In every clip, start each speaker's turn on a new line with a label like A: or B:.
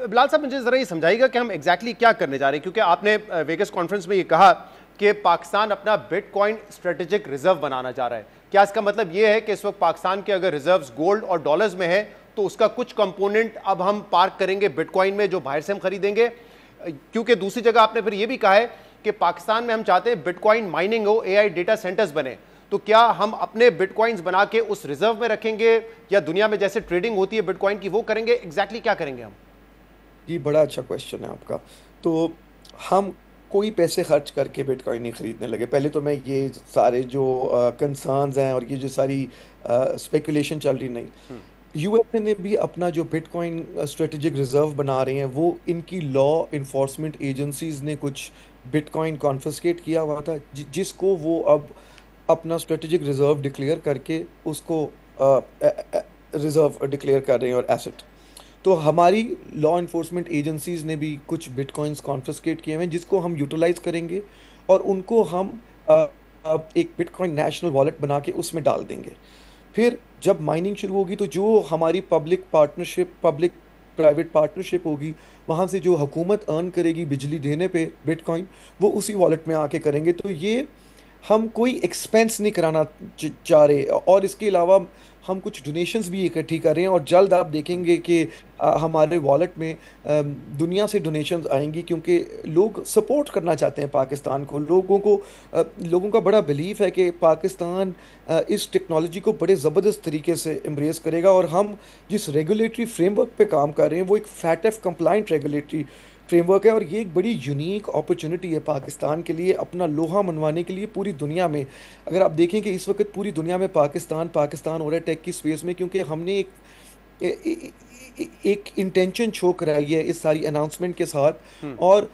A: बिलाल साहब, मुझे जरा ये समझाइएगा कि हम एग्जैक्टली क्या करने जा रहे हैं, क्योंकि आपने वेगस कॉन्फ्रेंस में ये कहा कि पाकिस्तान अपना बिटकॉइन स्ट्रेटेजिक रिजर्व बनाना चाह रहा है। क्या इसका मतलब ये है कि इस वक्त पाकिस्तान के अगर रिजर्व्स गोल्ड और डॉलर्स में है तो उसका कुछ कंपोनेंट अब हम पार्क करेंगे बिटकॉइन में जो बाहर से हम खरीदेंगे? क्योंकि दूसरी जगह आपने फिर ये भी कहा है कि पाकिस्तान में हम चाहते हैं बिटकॉइन माइनिंग हो, एआई डेटा सेंटर्स बने। तो क्या हम अपने बिटकॉइंस बना के उस रिजर्व में रखेंगे या दुनिया में जैसे ट्रेडिंग होती है बिटकॉइन की वो करेंगे? एग्जैक्टली क्या करेंगे हम?
B: ये बड़ा अच्छा क्वेश्चन है आपका। तो हम कोई पैसे खर्च करके बिटकॉइन नहीं खरीदने लगे। पहले तो मैं ये सारे जो कंसर्न्स हैं और ये जो सारी स्पेकुलेशन चल रही, नहीं। यूएसए ने भी अपना जो बिटकॉइन स्ट्रेटेजिक रिजर्व बना रहे हैं, वो इनकी लॉ इन्फोर्समेंट एजेंसीज ने कुछ बिटकॉइन कॉन्फिस्केट किया हुआ था, जिसको वो अब अपना स्ट्रेटेजिक रिजर्व डिक्लेयर करके उसको रिजर्व डिक्लेयर कर रहे हैं और एसेट। तो हमारी लॉ इन्फोर्समेंट एजेंसीज ने भी कुछ बिटकॉइंस कॉन्फिस्केट किए हुए हैं, जिसको हम यूटिलाइज करेंगे और उनको हम एक बिटकॉइन नेशनल वॉलेट बना के उसमें डाल देंगे। फिर जब माइनिंग शुरू होगी तो जो हमारी पब्लिक प्राइवेट पार्टनरशिप होगी, वहाँ से जो हुकूमत अर्न करेगी बिजली देने पे बिटकॉइन, वो उसी वॉलेट में आके करेंगे। तो ये हम कोई एक्सपेंस नहीं कराना चाह रहे। और इसके अलावा हम कुछ डोनेशंस भी इकट्ठी कर रहे हैं और जल्द आप देखेंगे कि हमारे वॉलेट में दुनिया से डोनेशंस आएंगी, क्योंकि लोग सपोर्ट करना चाहते हैं पाकिस्तान को। लोगों का बड़ा बिलीफ है कि पाकिस्तान इस टेक्नोलॉजी को बड़े ज़बरदस्त तरीके से एम्ब्रेस करेगा। और हम जिस रेगुलेटरी फ्रेमवर्क पे काम कर रहे हैं वो एक फैटफ कंप्लाइंट रेगुलेटरी फ्रेमवर्क है, और ये एक बड़ी यूनिक अपॉर्चुनिटी है पाकिस्तान के लिए अपना लोहा मनवाने के लिए पूरी दुनिया में। अगर आप देखें कि इस वक्त पूरी दुनिया में पाकिस्तान पाकिस्तान हो रहा है टेक की स्पेस में, क्योंकि हमने एक इंटेंशन शो कराई है इस सारी अनाउंसमेंट के साथ। और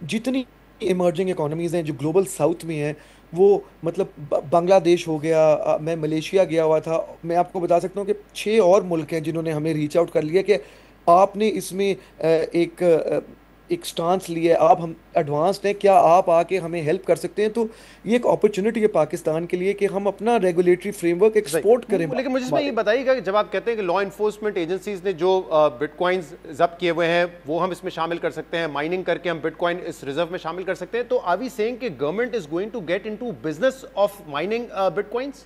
B: जितनी इमर्जिंग इकोनॉमीज हैं जो ग्लोबल साउथ में हैं, वो मतलब बांग्लादेश हो गया, मैं मलेशिया गया हुआ था, मैं आपको बता सकता हूँ कि 6 और मुल्क हैं जिन्होंने हमें रीच आउट कर लिया कि आपने इसमें एक स्टांस लिया है, आप हम एडवांस्ड हैं, क्या आप आके हमें हेल्प कर सकते हैं? तो ये एक अपॉर्चुनिटी है पाकिस्तान के लिए कि हम अपना रेगुलेटरी फ्रेमवर्क
A: राइट।
B: एक्सपोर्ट करें
A: लेकिन मुझे इसमें ये
B: हमारे।
A: बताइएगा कि जब आप कहते हैं कि लॉ इन्फोर्समेंट एजेंसीज ने जो बिटकॉइंस जब्त किए हुए हैं वो हम इसमें शामिल कर सकते हैं, माइनिंग करके हम बिटकॉइन इस रिजर्व में शामिल कर सकते हैं, तो आर वी सेइंग कि government is going to get into business of mining bitcoins?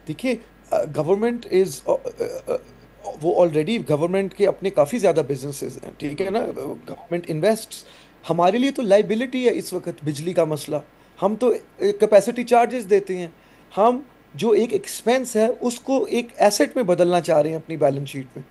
B: देखिए, गवर्नमेंट इज वो ऑलरेडी गवर्नमेंट के अपने काफ़ी ज़्यादा बिजनेसेस हैं, ठीक है ना। Government invest. हमारे लिए तो लाइबिलिटी है इस वक्त बिजली का मसला। हम तो कैपेसिटी चार्जेस देते हैं। हम जो एक एक्सपेंस है उसको एक एसेट में बदलना चाह रहे हैं अपनी बैलेंस शीट में।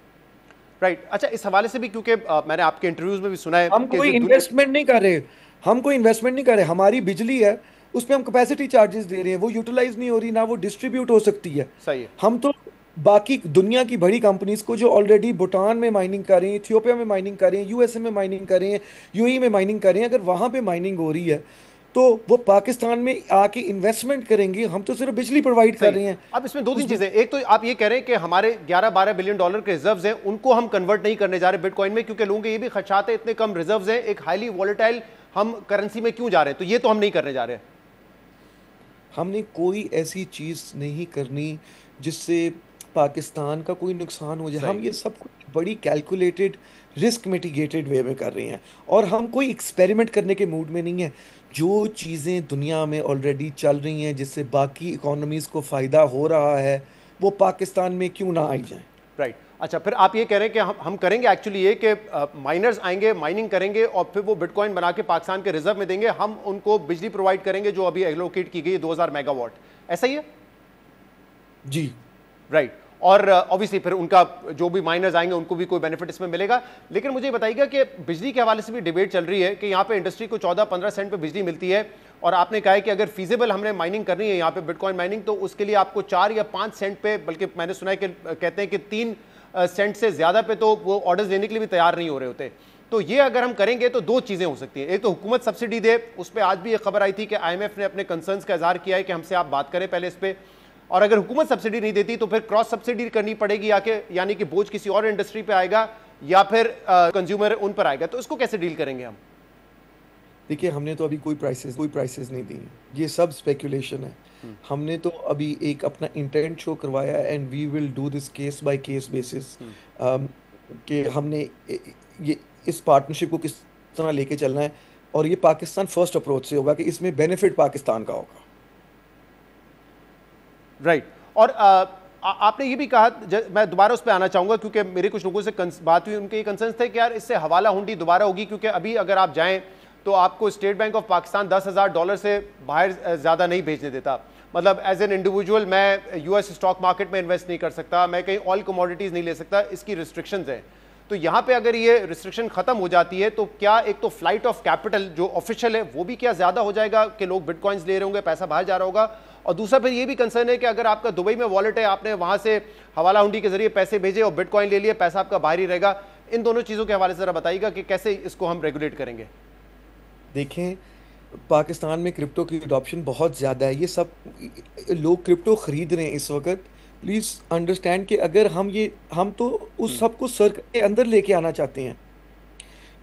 A: राइट। अच्छा, इस हवाले से भी क्योंकि मैंने आपके इंटरव्यूज में भी सुना है
B: हम
A: कि
B: कोई
A: जो दुनिया।
B: इन्वेस्टमेंट नहीं कर रहे। हम कोई इन्वेस्टमेंट नहीं कर रहे। हमारी बिजली है, उस पर हम कैपेसिटी चार्जेस दे रहे हैं, वो यूटिलाइज नहीं हो रही, ना वो डिस्ट्रीब्यूट हो सकती है।
A: सही है।
B: हम तो बाकी दुनिया की बड़ी कंपनीज को जो ऑलरेडी भूटान में माइनिंग कर रही हैं, इथियोपिया में माइनिंग कर रही हैं, यूएसए में माइनिंग कर रही हैं, यूएई में माइनिंग कर रही हैं, अगर वहां पे माइनिंग हो रही है तो वो पाकिस्तान में आके इन्वेस्टमेंट करेंगे। हम तो सिर्फ बिजली प्रोवाइड कर
A: सही।
B: रहे हैं
A: अब इसमें दो तीन
B: उसमें।
A: चीजें, एक तो आप ये कह रहे हैं कि हमारे 11-12 बिलियन डॉलर के रिजर्व्स हैं उनको हम कन्वर्ट नहीं करने जा रहे बिटकॉइन में, क्योंकि लोगों के ये भी खदशात है इतने कम रिजर्व्स हैं, एक हाईली वॉलेटाइल हम करेंसी में क्यों जा रहे हैं, तो ये तो हम नहीं करने जा रहे हैं।
B: हमने कोई ऐसी चीज नहीं करनी जिससे पाकिस्तान का कोई नुकसान हो जाए।
A: सही।
B: हम ये सब कुछ बड़ी कैलकुलेटेड रिस्क मिटिगेटेड वे में कर रहे हैं, और हम कोई एक्सपेरिमेंट करने के मूड में नहीं है। जो चीज़ें दुनिया में ऑलरेडी चल रही हैं जिससे बाकी इकोनॉमीज को फायदा हो रहा है, वो पाकिस्तान में क्यों ना आई जाए।
A: राइट। अच्छा, फिर आप ये कह रहे हैं कि हम करेंगे एक्चुअली ये कि माइनर्स आएंगे, माइनिंग करेंगे और फिर वो बिटकॉइन बना के पाकिस्तान के रिजर्व में देंगे, हम उनको बिजली प्रोवाइड करेंगे जो अभी एलोकेट की गई है 2000 मेगावाट, ऐसा ही है?
B: जी।
A: राइट। और ऑब्वियसली फिर उनका जो भी माइनर्स आएंगे उनको भी कोई बेनिफिट इसमें मिलेगा। लेकिन मुझे बताइएगा कि बिजली के हवाले से भी डिबेट चल रही है कि यहाँ पे इंडस्ट्री को 14-15 सेंट पे बिजली मिलती है, और आपने कहा है कि अगर फीजिबल हमने माइनिंग करनी है यहाँ पे बिटकॉइन माइनिंग, तो उसके लिए आपको 4 या 5 सेंट पे, बल्कि मैंने सुना है कि कहते हैं कि 3 सेंट से ज्यादा पे तो वो ऑर्डर्स देने के लिए भी तैयार नहीं हो रहे होते। तो ये अगर हम करेंगे तो दो चीजें हो सकती हैं, एक तो हुकूमत सब्सिडी दे, उस पर आज भी एक खबर आई थी कि आईएमएफ ने अपने कंसर्न्स का इजहार किया है कि हमसे आप बात करें पहले इस पे, और अगर हुकूमत सब्सिडी नहीं देती तो फिर क्रॉस सब्सिडी करनी पड़ेगी आके, यानी कि बोझ किसी और इंडस्ट्री पे आएगा या फिर कंज्यूमर उन पर आएगा। तो इसको कैसे डील करेंगे हम?
B: देखिए, हमने तो अभी कोई प्राइसेस नहीं दी हैं। ये सब स्पेकुलेशन है। हमने तो अभी एक अपना इंटेंट शो करवाया है, and we will do this case by case basis. कि हमने ये इस पार्टनरशिप को किस तरह लेके चलना है, और ये पाकिस्तान फर्स्ट अप्रोच से होगा कि इसमें बेनिफिट पाकिस्तान का होगा।
A: राइट। और आपने ये भी कहा, मैं दोबारा उस पर आना चाहूंगा क्योंकि मेरे कुछ लोगों से बात हुई, उनके ये कंसर्न थे कि यार इससे हवाला हुंडी दोबारा होगी, क्योंकि अभी अगर आप जाएं तो आपको स्टेट बैंक ऑफ पाकिस्तान $10,000 से बाहर ज़्यादा नहीं भेजने देता। मतलब एज एन इंडिविजुअल मैं यूएस स्टॉक मार्केट में इन्वेस्ट नहीं कर सकता, मैं कहीं ऑल कमोडिटीज़ नहीं ले सकता, इसकी रिस्ट्रिक्शंस हैं। तो यहाँ पे अगर ये रिस्ट्रिक्शन खत्म हो जाती है तो क्या एक तो फ्लाइट ऑफ कैपिटल जो ऑफिशियल है वो भी क्या ज़्यादा हो जाएगा कि लोग बिटकॉइंस ले रहे होंगे, पैसा बाहर जा रहा होगा? और दूसरा फिर ये भी कंसर्न है कि अगर आपका दुबई में वॉलेट है, आपने वहाँ से हवाला हुंडी के जरिए पैसे भेजे और बिटकॉइन ले लिए, पैसा आपका बाहर ही रहेगा। इन दोनों चीज़ों के हवाले से ज़रा बताइएगा कि कैसे इसको हम रेगुलेट करेंगे।
B: देखें, पाकिस्तान में क्रिप्टो की अडॉप्शन बहुत ज़्यादा है, ये सब लोग क्रिप्टो खरीद रहे हैं इस वक्त। प्लीज़ अंडरस्टैंड कि अगर हम तो उस सब को सर के अंदर लेके आना चाहते हैं।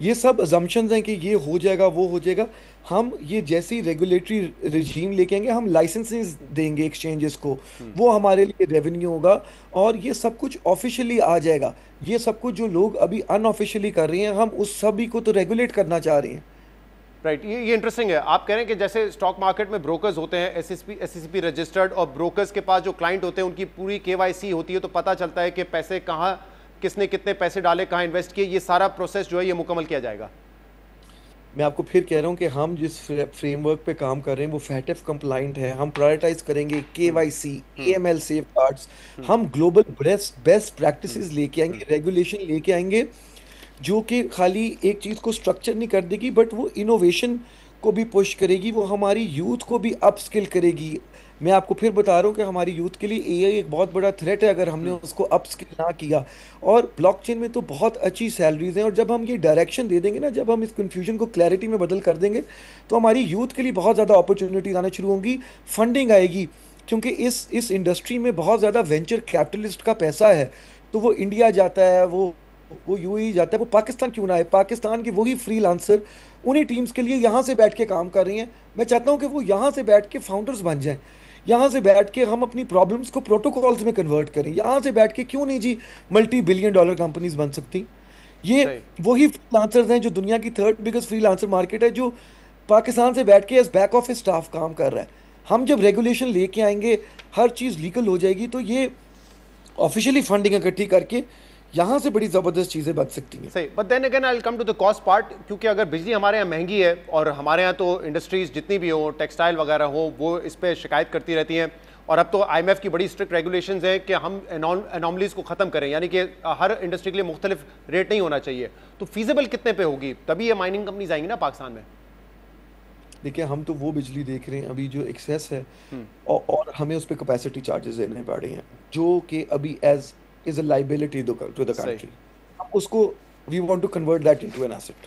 B: ये सब अजम्पशंस हैं कि ये हो जाएगा वो हो जाएगा। हम ये जैसी रेगुलेटरी रिजीम लेके आएंगे, हम लाइसेंसेस देंगे एक्सचेंजेस को, वो हमारे लिए रेवेन्यू होगा, और ये सब कुछ ऑफिशियली आ जाएगा। ये सब कुछ जो लोग अभी अनऑफिशियली कर रहे हैं, हम उस सभी को तो रेगुलेट करना चाह रहे हैं।
A: राइट, ये इंटरेस्टिंग है। आप कह रहे हैं कि जैसे स्टॉक मार्केट में ब्रोकर्स होते हैं एससीसीपी रजिस्टर्ड, और ब्रोकर्स के पास जो क्लाइंट होते हैं उनकी पूरी केवाईसी होती है, तो पता चलता है कि पैसे कहाँ, किसने कितने पैसे डाले, कहाँ इन्वेस्ट किए, ये सारा प्रोसेस जो है ये मुकम्मल किया जाएगा।
B: मैं आपको फिर कह रहा हूँ कि हम जिस फ्रेमवर्क पे काम कर रहे हैं वो फैटफ कंप्लाइंट है। हम प्रायोरिटाइज करेंगे केवाईसी, एएमएल सेफ कार्ड्स, हम ग्लोबल बेस्ट बेस्ट प्रैक्टिसेस लेके आएंगे, रेगुलेशन लेके आएंगे जो कि खाली एक चीज़ को स्ट्रक्चर नहीं कर देगी, बट वो इनोवेशन को भी पुश करेगी, वो हमारी यूथ को भी अपस्किल करेगी। मैं आपको फिर बता रहा हूँ कि हमारी यूथ के लिए एआई एक बहुत बड़ा थ्रेट है अगर हमने उसको अपस्किल ना किया। और ब्लॉकचेन में तो बहुत अच्छी सैलरीज हैं, और जब हम ये डायरेक्शन दे देंगे ना, जब हम इस कन्फ्यूजन को क्लैरिटी में बदल कर देंगे, तो हमारी यूथ के लिए बहुत ज़्यादा अपॉर्चुनिटीज आना शुरू होंगी, फंडिंग आएगी। क्योंकि इस इंडस्ट्री में बहुत ज़्यादा वेंचर कैपिटलिस्ट का पैसा है, तो वो इंडिया जाता है, वो यूएई जाता है, वो पाकिस्तान क्यों ना आए? पाकिस्तान के वही फ्रीलांसर उन्हीं टीम्स के लिए यहाँ से बैठ के काम कर रही हैं। मैं चाहता हूँ कि वो यहाँ से बैठ के फाउंडर्स बन जाएं, यहाँ से बैठ के हम अपनी प्रॉब्लम्स को प्रोटोकॉल्स में कन्वर्ट करें। यहाँ से बैठ के क्यों नहीं जी $multi-billion कंपनीज बन सकती? ये
A: सही।
B: वही फ्रीलांसर्स हैं जो दुनिया की थर्ड बिगेस्ट फ्रीलांसर मार्केट है, जो पाकिस्तान से बैठ के एज बैक ऑफिस स्टाफ काम कर रहा है। हम जब रेगुलेशन लेके आएंगे, हर चीज़ लीगल हो जाएगी, तो ये ऑफिशियली फंडिंग इकट्ठी करके यहाँ से बड़ी ज़बरदस्त चीज़ें बन सकती हैं।
A: सही, but then again I will come to the cost part, क्योंकि अगर बिजली हमारे यहाँ महंगी है, और हमारे यहाँ तो इंडस्ट्रीज जितनी भी हो, टेक्सटाइल वगैरह हो, वो इस पर शिकायत करती रहती हैं, और अब तो आईएमएफ की बड़ी स्ट्रिक्ट रेगुलेशंस हैं कि हम एनॉमलीज को ख़त्म करें, यानी कि हर इंडस्ट्री के लिए मुख्तलिफ रेट नहीं होना चाहिए। तो फीजिबल कितने पे होगी? तभी ये माइनिंग कंपनीज आएंगी ना पाकिस्तान में।
B: देखिए, हम तो वो बिजली देख रहे हैं अभी जो एक्सेस है, और हमें उस पर कैपेसिटी चार्जेस देने पड़ रहे हैं, जो कि अभी as is a liability to the
A: सही।
B: कंट्री। उसको we want to convert that into an asset.